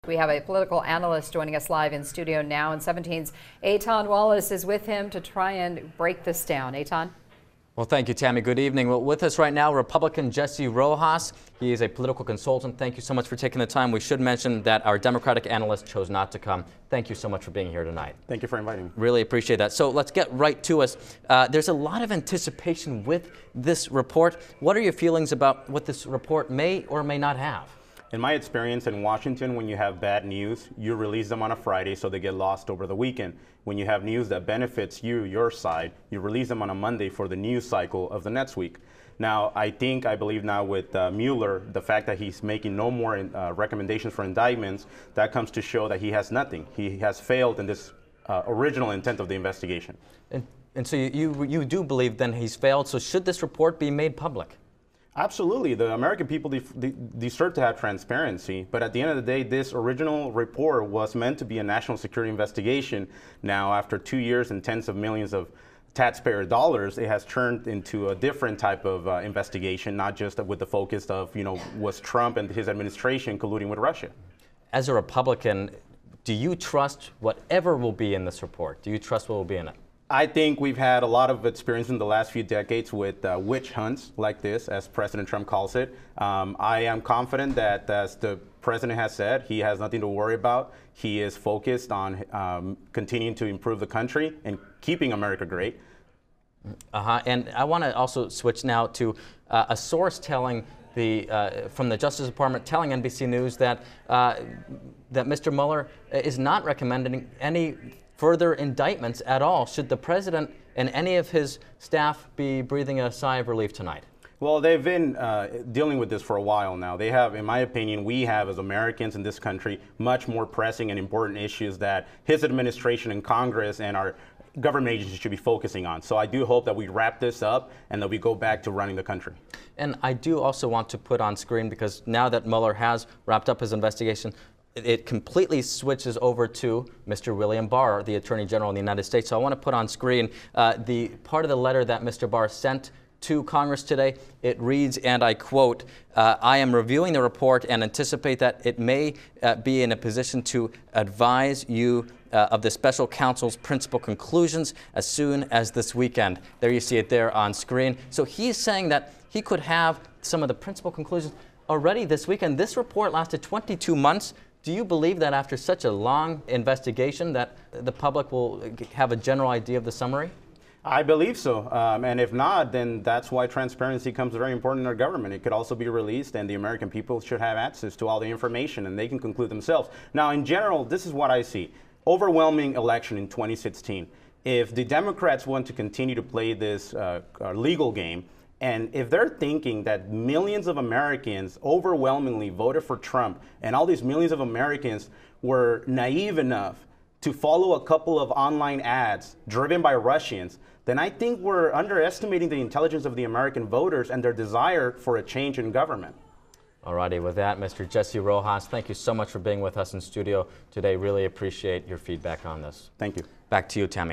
We have a political analyst joining us live in studio now, and 17's Eytan Wallace is with him to try and break this down. Eytan? Well, thank you, Tammy. Good evening. Well, with us right now, Republican Jesse Rojas. He is a political consultant. Thank you so much for taking the time. We should mention that our Democratic analyst chose not to come. Thank you so much for being here tonight. Thank you for inviting me. Really appreciate that. So let's get right to us. There's a lot of anticipation with this report. What are your feelings about what this report may or may not have? In my experience in Washington, when you have bad news, you release them on a Friday so they get lost over the weekend. When you have news that benefits you, your side, you release them on a Monday for the news cycle of the next week. Now, I believe now with Mueller, the fact that he's making no more recommendations for indictments, that comes to show that he has nothing. He has failed in this original intent of the investigation. And so you do believe then he's failed. So should this report be made public? Absolutely. The American people deserve to have transparency. But at the end of the day, this original report was meant to be a national security investigation. Now, after 2 years and tens of millions of taxpayer dollars, it has turned into a different type of investigation, not just with the focus of, was Trump and his administration colluding with Russia? As a Republican, do you trust whatever will be in this report? Do you trust what will be in it? I think we've had a lot of experience in the last few decades with witch hunts like this, as President Trump calls it. I am confident that, as the president has said, he has nothing to worry about. He is focused on continuing to improve the country and keeping America great. And I want to also switch now to a source telling from the Justice Department telling NBC News that Mr. Mueller is not recommending any further indictments at all. Should the president and any of his staff be breathing a sigh of relief tonight? Well, they've been dealing with this for a while now. They have, in my opinion, we have as Americans in this country much more pressing and important issues that his administration and Congress and our government agencies should be focusing on. So I do hope that we wrap this up and that we go back to running the country. And I do also want to put on screen, because now that Mueller has wrapped up his investigation, it completely switches over to Mr. William Barr, the Attorney General in the United States. So I want to put on screen the part of the letter that Mr. Barr sent to Congress today. It reads, and I quote, I am reviewing the report and anticipate that it may be in a position to advise you of the special counsel's principal conclusions as soon as this weekend. There you see it there on screen. So he's saying that he could have some of the principal conclusions already this weekend. This report lasted 22 months. Do you believe that after such a long investigation that the public will have a general idea of the summary? I believe so. And if not, then that's why transparency becomes very important in our government. It could also be released, and the American people should have access to all the information, and they can conclude themselves. Now, in general, this is what I see. Overwhelming election in 2016. If the Democrats want to continue to play this legal game, and if they're thinking that millions of Americans overwhelmingly voted for Trump, and all these millions of Americans were naive enough to follow a couple of online ads driven by Russians, then I think we're underestimating the intelligence of the American voters and their desire for a change in government. All righty, with that, Mr. Jesse Rojas, thank you so much for being with us in studio today. Really appreciate your feedback on this. Thank you. Back to you, Tammy.